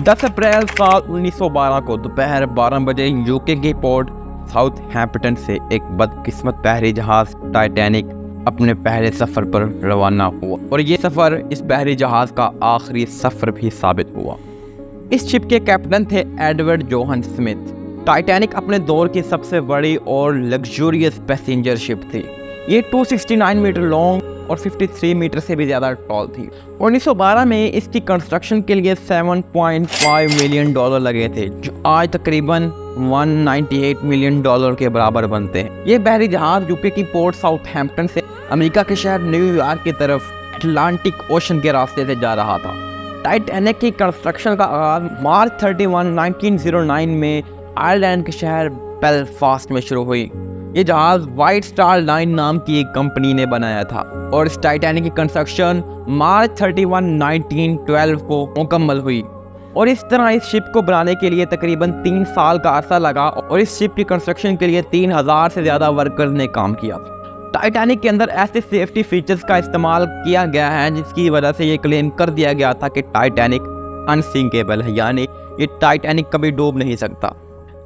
10 अप्रैल साल 1912 को दोपहर 12 बजे यूके के पोर्ट साउथहैम्पटन से एक बदकिस्मत बहरी जहाज टाइटैनिक अपने पहले सफर पर रवाना हुआ और ये सफर इस बहरी जहाज का आखिरी सफर भी साबित हुआ। इस शिप के कैप्टन थे एडवर्ड जोहन स्मिथ। टाइटैनिक अपने दौर की सबसे बड़ी और लग्जूरियस पैसेंजर शिप थी। ये 269 मीटर लॉन्ग और 53 मीटर से भी ज़्यादा टॉल थी। 1912 में इसकी कंस्ट्रक्शन के लिए $7.5 मिलियन लगे थे, जो आज तकरीबन $198 मिलियन के बराबर बनते हैं। ये बहरी जहाज यूके की पोर्ट साउथहैम्पटन से अमेरिका के शहर न्यूयॉर्क की तरफ अटलांटिक ओशन के रास्ते से जा रहा था। टाइटैनिक की कंस्ट्रक्शन का आगाज मार्च 31, 1909 में आयरलैंड के शहर बेलफास्ट में शुरू हुई। ये जहाज व्हाइट स्टार लाइन नाम की एक कंपनी ने बनाया था और इस टाइटैनिक की कंस्ट्रक्शन मार्च 31, 1912 को मुकम्मल हुई और इस तरह इस शिप को बनाने के लिए तकरीबन 3 साल का अरसा लगा और इस शिप की कंस्ट्रक्शन के लिए 3000 से ज़्यादा वर्कर्स ने काम किया। टाइटैनिक के अंदर ऐसे सेफ्टी फीचर्स का इस्तेमाल किया गया है जिसकी वजह से ये क्लेम कर दिया गया था कि टाइटैनिक अनसिंकेबल है, यानी ये टाइटैनिक कभी डूब नहीं सकता।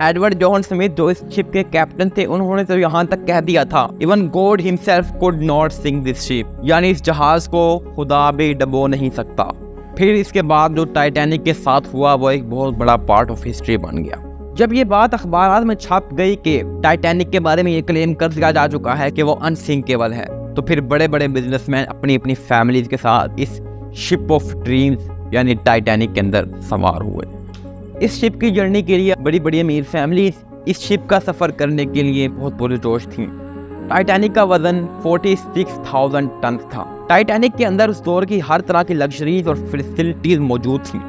एडवर्ड जोहन स्मिथ जो इस शिप के कैप्टन थे, उन्होंने तो यहाँ तक कह दिया था, even God himself could not sink this ship, यानी इस जहाज को खुदा भी डबो नहीं सकता। फिर इसके बाद जो टाइटैनिक के साथ हुआ वो एक बहुत बड़ा पार्ट ऑफ हिस्ट्री बन गया। जब ये बात अखबारात में छप गई कि टाइटैनिक के बारे में ये क्लेम कर दिया जा चुका है कि वो अनसिंकेबल है, तो फिर बड़े बड़े बिजनेसमैन अपनी अपनी फैमिलीज के साथ इस शिप ऑफ ड्रीम्स यानी टाइटैनिक के अंदर सवार हुए। इस शिप की जर्नी के लिए बड़ी बड़ी अमीर फैमिलीज इस शिप का सफ़र करने के लिए बहुत पुरजोश थी। टाइटैनिक का वजन 46,000 टन था। टाइटैनिक के अंदर उस दौर की हर तरह की लग्जरीज और फैसिलिटीज मौजूद थी।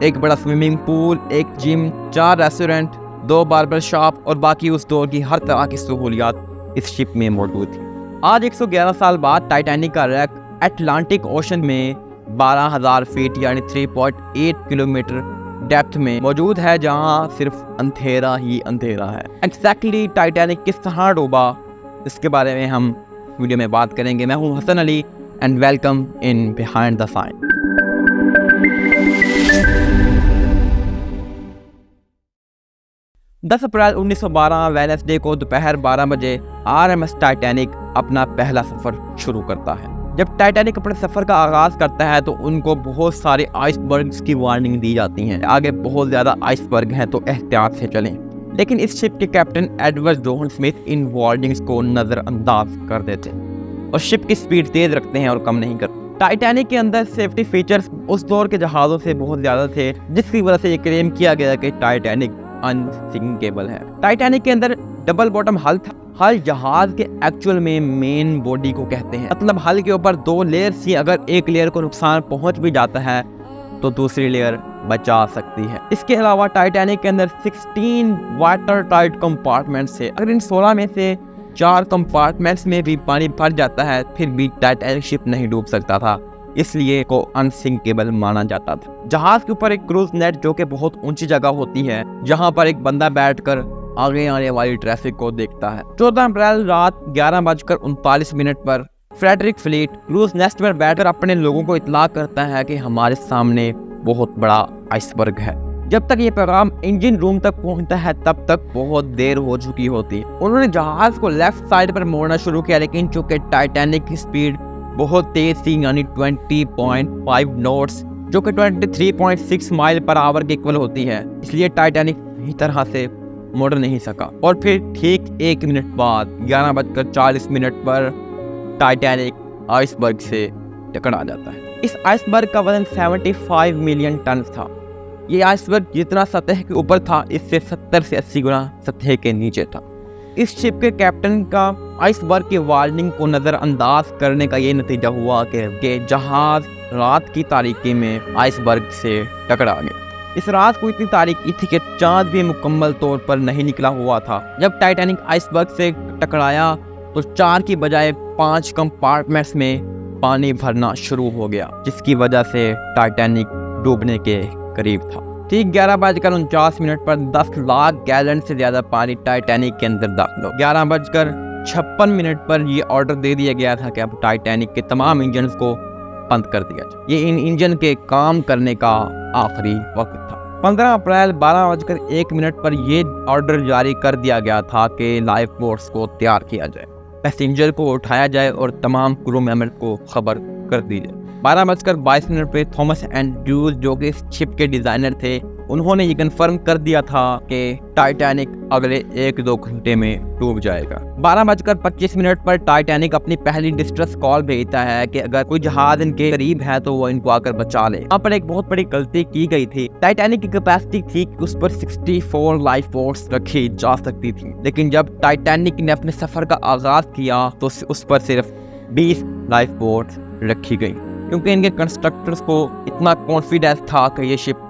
एक बड़ा स्विमिंग पूल, एक जिम, 4 रेस्टोरेंट, 2 बार्बर शॉप और बाकी उस दौर की हर तरह की सहूलियात इस शिप में मौजूद थी। आज 111 साल बाद टाइटैनिक का रैक अटलांटिक ओशन में 12,000 फीट यानी 3.8 किलोमीटर डेप्थ में मौजूद है, जहां सिर्फ अंधेरा ही अंधेरा है। एक्जैक्टली टाइटैनिक किस तरह डूबा, इसके बारे में हम वीडियो में बात करेंगे। मैं हूं Hasan Ali and welcome in behind the sign. दस अप्रैल 1912 वेडनेसडे को दोपहर 12 बजे RMS टाइटैनिक अपना पहला सफर शुरू करता है। जब टाइटैनिक अपने सफर का आगाज करता है तो उनको बहुत सारे आइसबर्ग्स की वार्निंग दी जाती है। आगे बहुत ज्यादा आइसबर्ग हैं तो एहतियात से चलें। लेकिन इस शिप के कैप्टन एडवर्ड जोहन स्मिथ इन वार्निंग्स को नजरअंदाज कर देते और शिप की स्पीड तेज रखते हैं और कम नहीं करते। टाइटैनिक के अंदर सेफ्टी फीचर्स उस दौर के जहाजों से बहुत ज्यादा थे, जिसकी वजह से ये क्लेम किया गया कि टाइटैनिक अनसिंकेबल है। टाइटैनिक के अंदर डबल बॉटम हल था। हल जहाज के एक्चुअल में मेन बॉडी को कहते हैं, मतलब हल के ऊपर 2 लेयर्स थी। अगर एक लेयर को नुकसान पहुंच भी जाता है तो दूसरी लेयर बचा सकती है। इसके अलावा टाइटैनिक के अंदर 16 वाटर टाइट कंपार्टमेंट्स थे। अगर इन 16 में से 4 कंपार्टमेंट्स में भी पानी भर जाता है फिर भी टाइटैनिक शिप नहीं डूब सकता था, इसलिए को अनसिंकेबल माना जाता था। जहाज के ऊपर एक क्रूज नेट जो कि बहुत ऊंची जगह होती है, जहां पर एक बंदा बैठकर आगे आने वाली ट्रैफिक को देखता है। 14 अप्रैल रात 11:39 पर फ्रेडरिक फ्लीट क्रूज नेस्ट पर बैठकर अपने लोगों को इत्तला करता है कि हमारे सामने बहुत बड़ा आइसबर्ग है। जब तक ये पैगाम इंजन रूम तक पहुंचता है तब तक बहुत देर हो चुकी होती है। उन्होंने जहाज को लेफ्ट साइड पर मोड़ना शुरू किया, लेकिन चूंकि टाइटैनिक की स्पीड बहुत तेज थी यानी 20.5 नॉट्स जो कि 23.6 माइल पर आवर के इक्वल होती है, इसलिए टाइटैनिक सही तरह से मुड़ नहीं सका। और फिर ठीक 1 मिनट बाद 11:40 पर टाइटैनिक आइसबर्ग से टकरा जाता है। इस आइसबर्ग का वजन 75 मिलियन टन था। ये आइसबर्ग जितना सतह के ऊपर था इससे 70 से 80 गुना सतह के नीचे था। इस शिप के कैप्टन का आइसबर्ग की वार्निंग को नज़रअंदाज करने का ये नतीजा हुआ कि जहाज रात की तारीकी में आइसबर्ग से टकरा गया। इस रात को इतनी तारीकी थी कि चांद भी मुकम्मल तौर पर नहीं निकला हुआ था। जब टाइटैनिक आइसबर्ग से टकराया तो 4 की बजाय 5 कंपार्टमेंट्स में पानी भरना शुरू हो गया, जिसकी वजह से टाइटैनिक डूबने के करीब था। ठीक 11:49 पर 10 लाख गैलन से ज्यादा पानी टाइटैनिक के अंदर दाखिल हो। 11:56 पर यह ऑर्डर दे दिया गया था कि अब टाइटैनिक के तमाम इंजन को बंद कर दिया जाए। ये इन इंजन के काम करने का आखिरी वक्त था। 15 अप्रैल 12:01 पर यह ऑर्डर जारी कर दिया गया था कि लाइफ बोट्स को तैयार किया जाए, पैसेंजर को उठाया जाए और तमाम क्रू मेंबर को खबर कर दी जाए। 12:22 पे थॉमस एंड्रूज जो कि इस शिप के डिजाइनर थे, उन्होंने ये कंफर्म कर दिया था कि टाइटैनिक अगले 1-2 घंटे में डूब जाएगा। 12:25 पर टाइटैनिक अपनी पहली डिस्ट्रेस कॉल भेजता है कि अगर कोई जहाज इनके करीब है तो वो इनको आकर बचा ले। यहाँ पर एक बहुत बड़ी गलती की गई थी। टाइटैनिक की कैपेसिटी थी कि उस पर 64 लाइफ बोट्स रखी जा सकती थी, लेकिन जब टाइटैनिक ने अपने सफर का आगाज किया तो उस पर सिर्फ 20 लाइफ बोट्स रखी गई, क्योंकि इनके कंस्ट्रक्टर्स को इतना कॉन्फिडेंस था कि ये शिप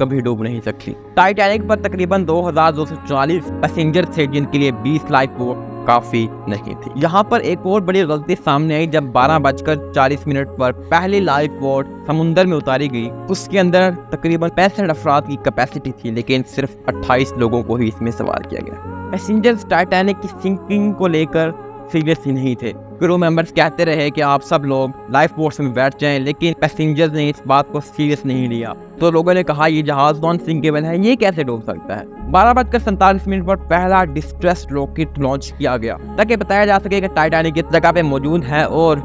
कभी डूब नहीं सकती। टाइटैनिक पर तकरीबन 2240 पैसेंजर थे, जिनके लिए 20 लाइफ बोट काफी नहीं थी। यहाँ पर एक और बड़ी गलती सामने आई जब 12:40 पर पहली लाइफ बोट समुद्र में उतारी गई। उसके अंदर तकरीबन 65 अफराद की कैपेसिटी थी, लेकिन सिर्फ 28 लोगों को ही इसमें सवार किया गया। पैसेंजर्स टाइटैनिक की सिंकिंग को लेकर सीरियस ही नहीं थे। क्रू मेंबर्स कहते रहे कि आप सब लोग लाइफ बोट्स में बैठ जाएं, लेकिन पैसेंजर्स ने इस बात को सीरियस नहीं लिया। तो लोगों ने कहा ये जहाज नॉन सिंकेबल है, ये कैसे डूब सकता है। 12:47 पर पहला डिस्ट्रेस रॉकेट लॉन्च किया गया ताकि बताया जा सके कि टाइटैनिक इस जगह पे मौजूद है और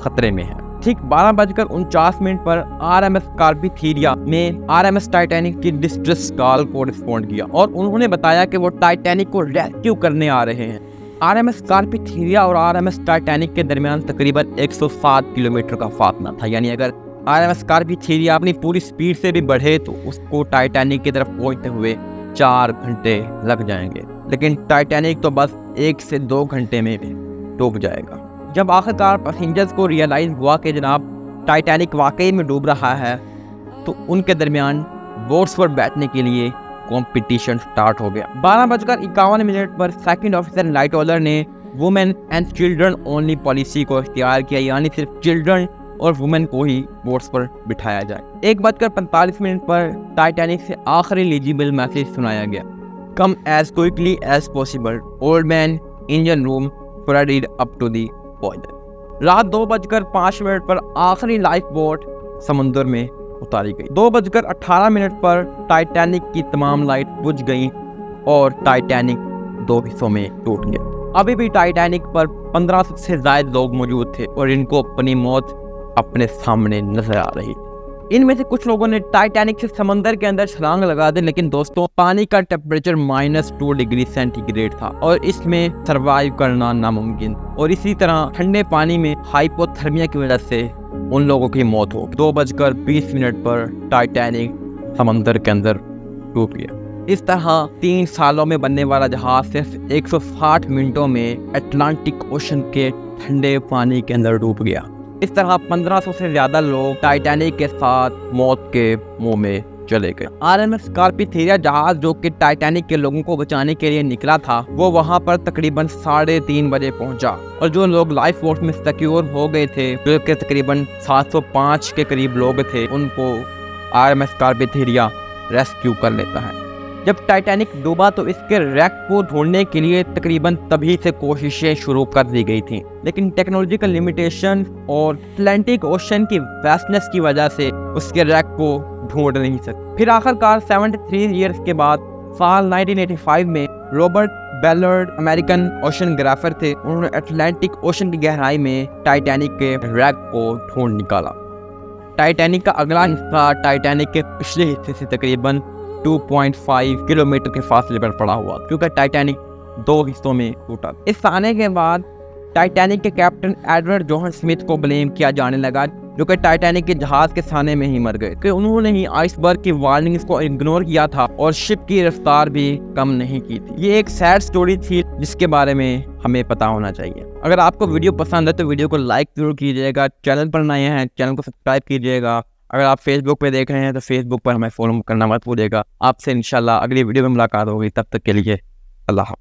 खतरे में है। ठीक 12:49 पर RMS कार्पेथीरिया ने RMS टाइटैनिक की डिस्ट्रेस कॉल को रिस्पॉन्ड किया और उन्होंने बताया कि वो टाइटैनिक को रेस्क्यू करने आ रहे हैं। RMS कार्पेथीरिया और RMS टाइटैनिक के दरमियान तकरीबन 107 किलोमीटर का फासला था, यानी अगर RMS कार्पेथीरिया अपनी पूरी स्पीड से भी बढ़े तो उसको टाइटैनिक की तरफ पहुंचते हुए 4 घंटे लग जाएंगे, लेकिन टाइटैनिक तो बस 1 से 2 घंटे में भी डूब जाएगा। जब आखिरकार पैसेंजर्स को रियलाइज हुआ कि जनाब टाइटैनिक वाकई में डूब रहा है, तो उनके दरमियान बोट्स पर बैठने के लिए कंपटीशन स्टार्ट हो गया। 12:51 पर सेकंड ऑफिसर लाइटओलर ने women and children only policy को इख्तियार किया, यानी सिर्फ चिल्ड्रन और वुमेन को ही बोट्स पर बिठाया जाए। 1:45 पर टाइटैनिक से आखिरी एलिजिबल मैसेज सुनाया गया, come as quickly as possible, old man engine room forward up to the boiler. रात 2:05 पर आखिरी लाइफ बोट समुद्र में उतारी गई। 2:18 पर टाइटैनिक की तमाम लाइट बुझ गई और टाइटैनिक 2 हिस्सों में टूट गया। अभी भी टाइटैनिक पर 1500 से ज्यादा लोग मौजूद थे और इनको अपनी मौत अपने सामने नजर आ रही थी। इनमें से कुछ लोगों ने टाइटैनिक से समंदर के अंदर छलांग लगा दी, लेकिन दोस्तों पानी का टेम्परेचर -2 डिग्री सेंटीग्रेड था और इसमें सरवाइव करना नामुमकिन। और इसी तरह ठंडे पानी में हाइपोथर्मिया की वजह से उन लोगों की मौत हो। 2:20 पर टाइटैनिक समंदर के अंदर डूब गया। इस तरह 3 सालों में बनने वाला जहाज सिर्फ 160 मिनटों में अटलांटिक ओशन के ठंडे पानी के अंदर डूब गया। इस तरह 1500 से ज्यादा लोग टाइटैनिक के साथ मौत के मुंह में चले गए। RMS कार्पेथीरिया जहाज जो कि टाइटैनिक के लोगों को बचाने के लिए निकला था, वो वहां पर तकरीबन 3:30 बजे पहुंचा और जो लोग लाइफ बोट में सिक्योर हो गए थे, जो कि तकरीबन 705 के करीब लोग थे, उनको RMS कार्पेथीरिया रेस्क्यू कर लेता है। जब टाइटैनिक डूबा तो इसके रैक को ढूंढने के लिए तकरीबन तभी से कोशिशें शुरू कर दी गई थी, लेकिन टेक्नोलॉजिकल लिमिटेशन और अटलांटिक ओशन की वास्टनेस की वजह से उसके रैक को ढूंढ नहीं सकते। फिर आखिरकार 73 ईयर्स के बाद साल 1985 में रॉबर्ट बेलर्ड अमेरिकन ओशनग्राफर थे, उन्होंने अटलांटिक ओशन की गहराई में टाइटैनिक के रैक को ढूंढ निकाला। टाइटैनिक का अगला हिस्सा टाइटैनिक के पिछले हिस्से से तकरीबन 2.5 किलोमीटर के फासले पर पड़ा हुआ, क्योंकि टाइटैनिक 2 हिस्सों में टूटा। इस आने के बाद टाइटैनिक के कैप्टन एडवर्ड जोहन स्मिथ को ब्लेम किया जाने लगा, जो कि टाइटैनिक के जहाज के साने में ही मर गए, कि उन्होंने ही आइसबर्ग की वार्निंग्स को इग्नोर किया था और शिप की रफ्तार भी कम नहीं की थी। ये एक सैड स्टोरी थी जिसके बारे में हमें पता होना चाहिए। अगर आपको वीडियो पसंद है तो वीडियो को लाइक जरूर कीजिएगा, चैनल पर नए हैं चैनल को सब्सक्राइब कीजिएगा। अगर आप फेसबुक पे देख रहे हैं तो फेसबुक पर हमें फॉलो करना मत भूलिएगा। आपसे इंशाल्लाह अगली वीडियो में मुलाकात होगी, तब तक के लिए अल्लाह।